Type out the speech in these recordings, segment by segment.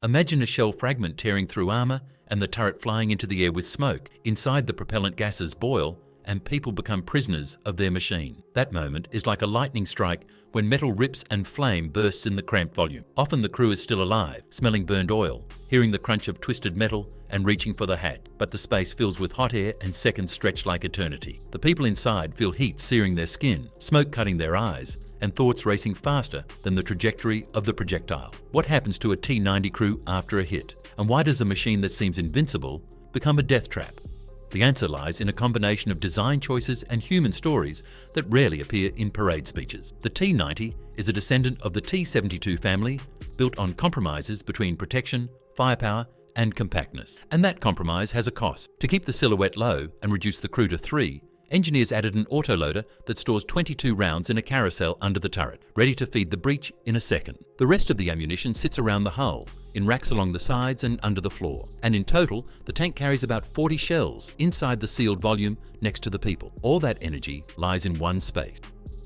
Imagine a shell fragment tearing through armor and the turret flying into the air with smoke. Inside, the propellant gases boil and people become prisoners of their machine. That moment is like a lightning strike when metal rips and flame bursts in the cramped volume. Often the crew is still alive, smelling burned oil, hearing the crunch of twisted metal and reaching for the hatch. But the space fills with hot air and seconds stretch like eternity. The people inside feel heat searing their skin, smoke cutting their eyes, and thoughts racing faster than the trajectory of the projectile. What happens to a T-90 crew after a hit? And why does a machine that seems invincible become a death trap? The answer lies in a combination of design choices and human stories that rarely appear in parade speeches. The T-90 is a descendant of the T-72 family, built on compromises between protection, firepower, and compactness. And that compromise has a cost. To keep the silhouette low and reduce the crew to 3, engineers added an autoloader that stores 22 rounds in a carousel under the turret, ready to feed the breech in a second. The rest of the ammunition sits around the hull, in racks along the sides and under the floor. And in total, the tank carries about 40 shells inside the sealed volume next to the people. All that energy lies in one space.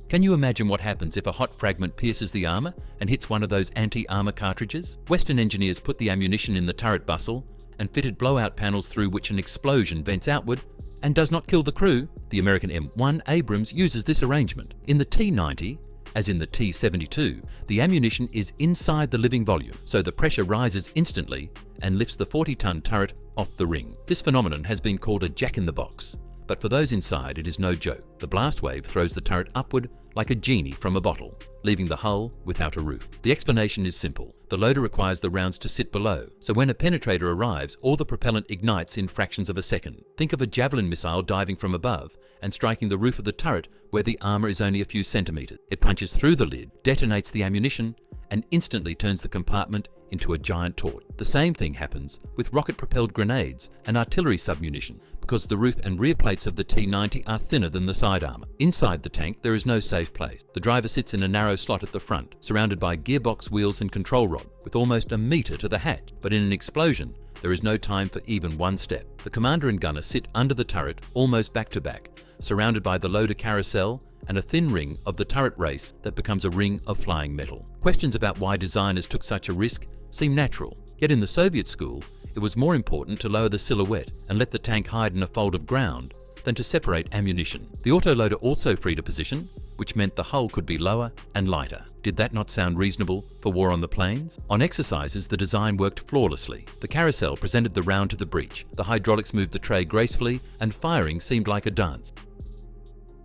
Can you imagine what happens if a hot fragment pierces the armor and hits one of those anti-armor cartridges? Western engineers put the ammunition in the turret bustle and fitted blowout panels through which an explosion vents outward and does not kill the crew. The American M1 Abrams uses this arrangement. In the T-90, as in the T-72, the ammunition is inside the living volume, so the pressure rises instantly and lifts the 40-ton turret off the ring. This phenomenon has been called a jack-in-the-box, but for those inside it is no joke. The blast wave throws the turret upward like a genie from a bottle, leaving the hull without a roof. The explanation is simple. The loader requires the rounds to sit below, so when a penetrator arrives, all the propellant ignites in fractions of a second. Think of a javelin missile diving from above and striking the roof of the turret where the armor is only a few centimeters. It punches through the lid, detonates the ammunition, and instantly turns the compartment into a giant torch. The same thing happens with rocket-propelled grenades and artillery submunition, because the roof and rear plates of the T-90 are thinner than the side armor. Inside the tank, there is no safe place. The driver sits in a narrow slot at the front, surrounded by gearbox wheels and control rod, with almost a meter to the hatch. But in an explosion, there is no time for even one step. The commander and gunner sit under the turret, almost back to back, surrounded by the loader carousel and a thin ring of the turret race that becomes a ring of flying metal. Questions about why designers took such a risk seem natural, yet in the Soviet school, it was more important to lower the silhouette and let the tank hide in a fold of ground than to separate ammunition. The autoloader also freed a position, which meant the hull could be lower and lighter. Did that not sound reasonable for war on the plains? On exercises, the design worked flawlessly. The carousel presented the round to the breech, the hydraulics moved the tray gracefully, and firing seemed like a dance.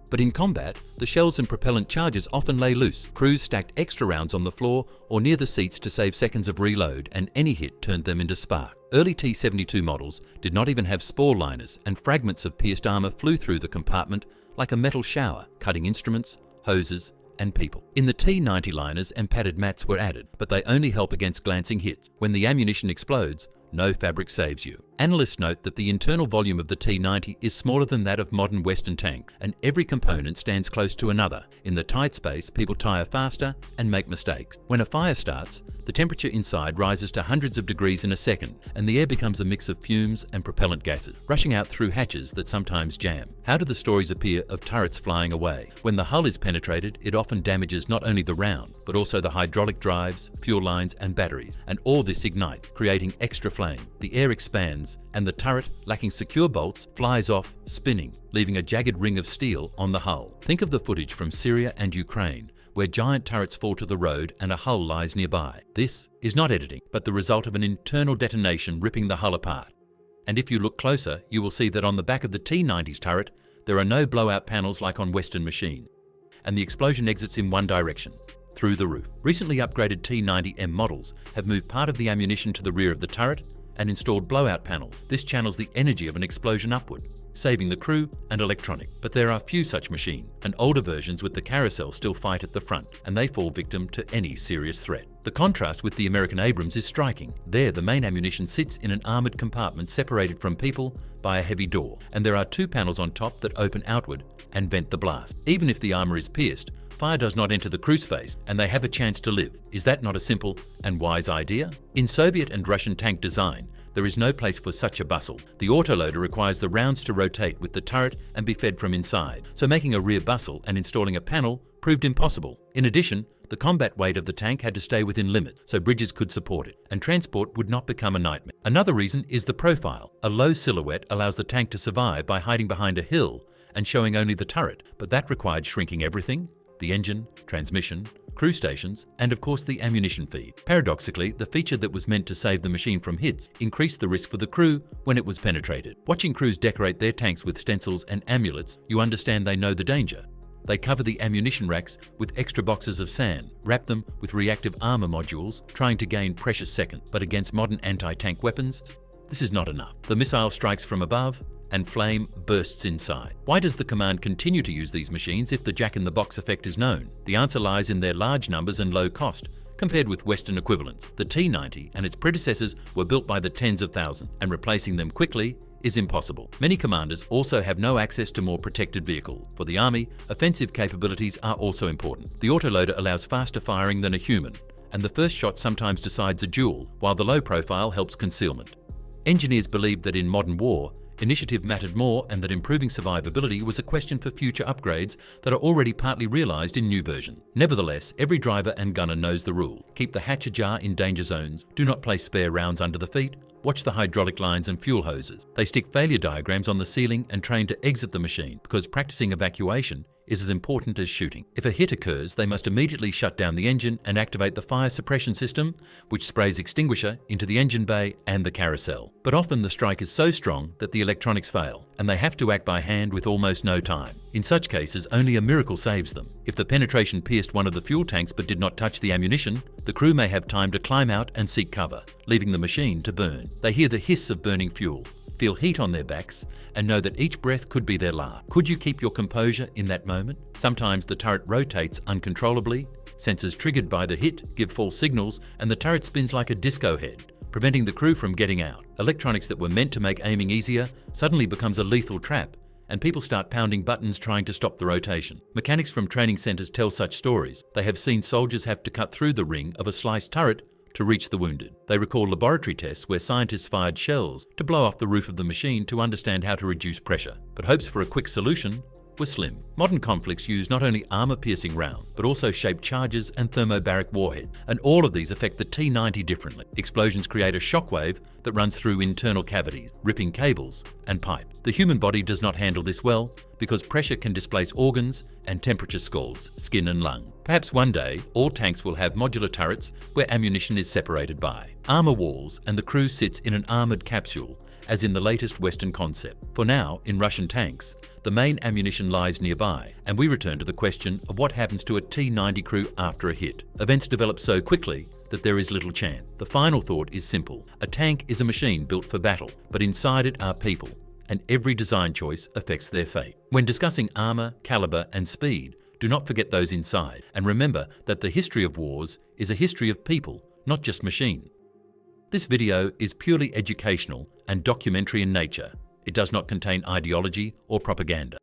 But in combat, the shells and propellant charges often lay loose. Crews stacked extra rounds on the floor or near the seats to save seconds of reload, and any hit turned them into spark. Early T-72 models did not even have spore liners, and fragments of pierced armor flew through the compartment like a metal shower, cutting instruments, hoses, and people. In the T-90 liners and padded mats were added, but they only help against glancing hits. When the ammunition explodes, no fabric saves you. Analysts note that the internal volume of the T-90 is smaller than that of modern Western tank, and every component stands close to another. In the tight space, people tire faster and make mistakes. When a fire starts, the temperature inside rises to hundreds of degrees in a second, and the air becomes a mix of fumes and propellant gases, rushing out through hatches that sometimes jam. How do the stories appear of turrets flying away? When the hull is penetrated, it often damages not only the round, but also the hydraulic drives, fuel lines, and batteries, and all this ignites, creating extra flame. The air expands, and the turret, lacking secure bolts, flies off, spinning, leaving a jagged ring of steel on the hull. Think of the footage from Syria and Ukraine, where giant turrets fall to the road and a hull lies nearby. This is not editing, but the result of an internal detonation ripping the hull apart. And if you look closer, you will see that on the back of the T-90's turret, there are no blowout panels like on Western machines, and the explosion exits in one direction, through the roof. Recently upgraded T-90M models have moved part of the ammunition to the rear of the turret and installed blowout panel. This channels the energy of an explosion upward, saving the crew and electronic. But there are few such machines, and older versions with the carousel still fight at the front, and they fall victim to any serious threat. The contrast with the American Abrams is striking. There, the main ammunition sits in an armored compartment separated from people by a heavy door, and there are two panels on top that open outward and vent the blast. Even if the armor is pierced, fire does not enter the crew space, and they have a chance to live. Is that not a simple and wise idea? In Soviet and Russian tank design, there is no place for such a bustle. The autoloader requires the rounds to rotate with the turret and be fed from inside, so making a rear bustle and installing a panel proved impossible. In addition, the combat weight of the tank had to stay within limits so bridges could support it, and transport would not become a nightmare. Another reason is the profile. A low silhouette allows the tank to survive by hiding behind a hill and showing only the turret, but that required shrinking everything: the engine, transmission, crew stations, and of course the ammunition feed. Paradoxically, the feature that was meant to save the machine from hits increased the risk for the crew when it was penetrated. Watching crews decorate their tanks with stencils and amulets, you understand they know the danger. They cover the ammunition racks with extra boxes of sand, wrap them with reactive armor modules, trying to gain precious seconds. But against modern anti-tank weapons, this is not enough. The missile strikes from above, and flame bursts inside. Why does the command continue to use these machines if the jack-in-the-box effect is known? The answer lies in their large numbers and low cost, compared with Western equivalents. The T-90 and its predecessors were built by the tens of thousands, and replacing them quickly is impossible. Many commanders also have no access to more protected vehicles. For the Army, offensive capabilities are also important. The autoloader allows faster firing than a human, and the first shot sometimes decides a duel, while the low profile helps concealment. Engineers believed that in modern war, initiative mattered more and that improving survivability was a question for future upgrades that are already partly realised in new versions. Nevertheless, every driver and gunner knows the rule. Keep the hatch ajar in danger zones, do not place spare rounds under the feet, watch the hydraulic lines and fuel hoses. They stick failure diagrams on the ceiling and train to exit the machine because practicing evacuation is as important as shooting. If a hit occurs, they must immediately shut down the engine and activate the fire suppression system, which sprays extinguisher into the engine bay and the carousel. But often the strike is so strong that the electronics fail, and they have to act by hand with almost no time. In such cases, only a miracle saves them. If the penetration pierced one of the fuel tanks but did not touch the ammunition, the crew may have time to climb out and seek cover, leaving the machine to burn. They hear the hiss of burning fuel, feel heat on their backs, and know that each breath could be their last. Could you keep your composure in that moment? Sometimes the turret rotates uncontrollably, sensors triggered by the hit give false signals, and the turret spins like a disco head, preventing the crew from getting out. Electronics that were meant to make aiming easier suddenly becomes a lethal trap, and people start pounding buttons trying to stop the rotation. Mechanics from training centers tell such stories. They have seen soldiers have to cut through the ring of a sliced turret to reach the wounded. They recall laboratory tests where scientists fired shells to blow off the roof of the machine to understand how to reduce pressure. But hopes for a quick solution were slim. Modern conflicts use not only armor-piercing rounds, but also shaped charges and thermobaric warheads, and all of these affect the T-90 differently. Explosions create a shockwave that runs through internal cavities, ripping cables and pipes. The human body does not handle this well because pressure can displace organs and temperature scalds skin and lung. Perhaps one day, all tanks will have modular turrets where ammunition is separated by armor walls, and the crew sits in an armored capsule, as in the latest Western concept. For now, in Russian tanks, the main ammunition lies nearby, and we return to the question of what happens to a T-90 crew after a hit. Events develop so quickly that there is little chance. The final thought is simple. A tank is a machine built for battle, but inside it are people, and every design choice affects their fate. When discussing armor, caliber, and speed, do not forget those inside, and remember that the history of wars is a history of people, not just machines. This video is purely educational and documentary in nature. It does not contain ideology or propaganda.